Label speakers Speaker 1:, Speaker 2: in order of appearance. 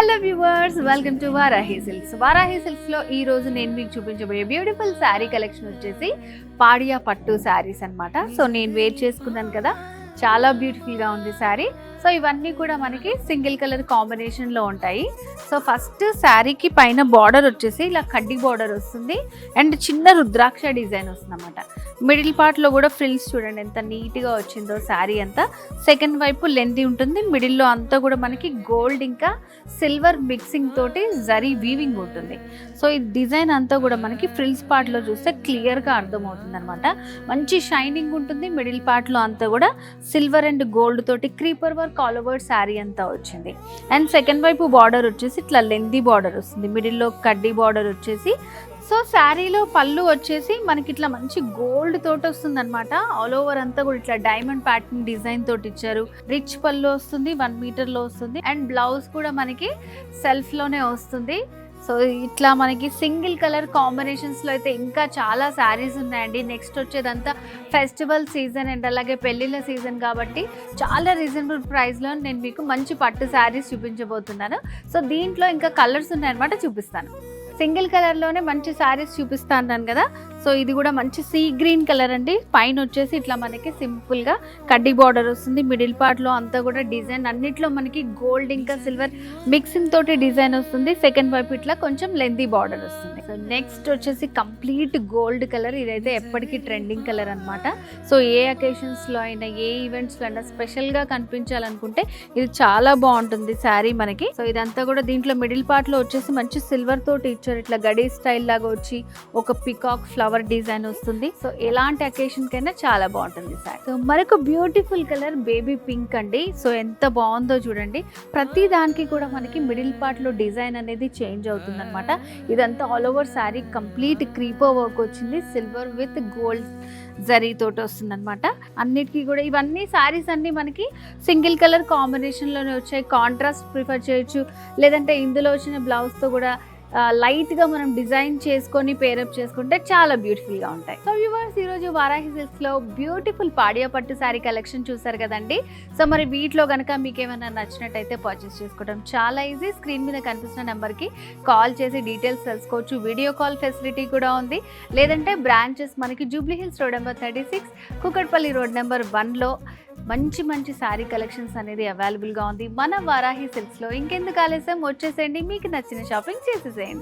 Speaker 1: Hello viewers, welcome to Varahi silks. Varahi silks లో ఈ రోజు నేను మీకు చూపించబోయే బ్యూటిఫుల్ శారీ కలెక్షన్ వచ్చేసి పాడియా పట్టు శారీస్ అన్నమాట. సో నేను వేర్ చేసుకున్నాను కదా, చాలా బ్యూటిఫుల్ గా ఉంది శారీ. సో ఇవన్నీ కూడా మనకి సింగిల్ కలర్ కాంబినేషన్ లో ఉంటాయి. సో ఫస్ట్ శారీకి పైన బార్డర్ వచ్చేసి ఇలా కడ్డీ బార్డర్ వస్తుంది అండ్ చిన్న రుద్రాక్ష డిజైన్ వస్తుంది అన్నమాట. మిడిల్ పార్ట్ లో కూడా ఫ్రిల్స్ చూడండి ఎంత నీట్ గా వచ్చిందో శారీ అంతా. సెకండ్ వైపు లెంతీ ఉంటుంది, మిడిల్ లో అంతా కూడా మనకి గోల్డ్ ఇంకా సిల్వర్ మిక్సింగ్ తోటి జరీ వీవింగ్ ఉంటుంది. సో ఈ డిజైన్ అంతా కూడా మనకి ఫ్రిల్స్ పార్ట్ లో చూస్తే క్లియర్ గా అర్థమవుతుంది అనమాట. మంచి షైనింగ్ ఉంటుంది. మిడిల్ పార్ట్ లో అంతా కూడా సిల్వర్ అండ్ గోల్డ్ తోటి creeper work all over sari అంతా వచ్చింది. అండ్ సెకండ్ వైపు బార్డర్ వచ్చేసి ఇట్లా లెంతీ బార్డర్ వస్తుంది, మిడిల్ లో కడ్డీ బార్డర్ వచ్చేసి. సో శారీలో పళ్ళు వచ్చేసి మనకి ఇట్లా మంచి గోల్డ్ తోటి వస్తుంది అనమాట. ఆల్ ఓవర్ అంతా కూడా ఇట్లా డైమండ్ ప్యాటర్న్ డిజైన్ తోటి ఇచ్చారు. రిచ్ పళ్ళు వస్తుంది, 1 మీటర్ లో వస్తుంది. అండ్ బ్లౌజ్ కూడా మనకి సెల్ఫ్ లోనే వస్తుంది. సో ఇట్లా మనకి సింగిల్ కలర్ కాంబినేషన్స్ లో అయితే ఇంకా చాలా శారీస్ ఉన్నాయండి. నెక్స్ట్ వచ్చేదంతా ఫెస్టివల్ సీజన్ అండ్ అలాగే పెళ్లిళ్ళ సీజన్ కాబట్టి చాలా రీజనబుల్ ప్రైస్ లో నేను మీకు మంచి పట్టు శారీస్ చూపించబోతున్నాను. సో దీంట్లో ఇంకా కలర్స్ ఉన్నాయన్నమాట, చూపిస్తాను. సింగిల్ కలర్లోనే మంచి శారీస్ చూపిస్తాను కదా. సో ఇది కూడా మంచి సీ గ్రీన్ కలర్ అండి. పైన వచ్చేసి ఇట్లా మనకి సింపుల్గా కడ్డీ బార్డర్ వస్తుంది. మిడిల్ పార్ట్లో అంతా కూడా డిజైన్ అన్నిట్లో మనకి గోల్డ్ ఇంకా సిల్వర్ మిక్సింగ్ తోటి డిజైన్ వస్తుంది. సెకండ్ వైపు ఇట్లా కొంచెం లెంతీ బార్డర్ వస్తుంది. సో నెక్స్ట్ వచ్చేసి కంప్లీట్ గోల్డ్ కలర్. ఇదైతే ఎప్పటికీ ట్రెండింగ్ కలర్ అనమాట. సో ఏ అకేషన్స్లో అయినా ఏ ఈవెంట్స్లో అయినా స్పెషల్గా కనిపించాలనుకుంటే ఇది చాలా బాగుంటుంది శారీ మనకి. సో ఇదంతా కూడా దీంట్లో మిడిల్ పార్ట్లో వచ్చేసి మంచి సిల్వర్ తోటి ఇట్లా గడి స్టైల్ లాగా వచ్చి ఒక పికాక్ ఫ్లవర్ డిజైన్ వస్తుంది. సో ఎలాంటి అకేషన్ కైనా చాలా బాగుంటుంది సార్. సో మరొక బ్యూటిఫుల్ కలర్ బేబీ పింక్ అండి. సో ఎంత బాగుందో చూడండి. ప్రతి దానికి కూడా మనకి మిడిల్ పార్ట్ లో డిజైన్ అనేది చేంజ్ అవుతుంది అనమాట. ఇదంతా all over sari complete creeper work వచ్చింది. సిల్వర్ విత్ గోల్డ్ జరీ తోటి వస్తుంది అనమాట. అన్నిటికీ కూడా ఇవన్నీ శారీస్ అన్ని మనకి సింగిల్ కలర్ కాంబినేషన్ లోనే వచ్చాయి. కాంట్రాస్ట్ ప్రిఫర్ చేయొచ్చు, లేదంటే ఇందులో వచ్చిన బ్లౌజ్ తో కూడా లైట్ గా మనం డిజైన్ చేసుకొని పేరప్ చేసుకుంటే చాలా బ్యూటిఫుల్ గా ఉంటాయి. సో వ్యూవర్స్, ఈ రోజు వారాహి సిల్క్స్ లో బ్యూటిఫుల్ పాడియా పట్టు శారీ కలెక్షన్ చూసారు కదండి. సో మరి వీటిలో కనుక మీకు ఏమైనా నచ్చినట్టయితే పర్చేస్ చేసుకోవడం చాలా ఈజీ. స్క్రీన్ మీద కనిపిస్తున్న నెంబర్ కి కాల్ చేసి డీటెయిల్స్ తెలుసుకోవచ్చు. వీడియో కాల్ ఫెసిలిటీ కూడా ఉంది. లేదంటే బ్రాంచెస్ మనకి Jubilee Hills road number 36, Kukatpally road number 1లో మంచి మంచి శారీ కలెక్షన్స్ అనేది అవైలబుల్గా ఉంది మన వారాహి సిల్క్స్లో. ఇంకెందుకు ఆలస్యం, వచ్చేసేయండి, మీకు నచ్చిన షాపింగ్ చేసేసేయండి.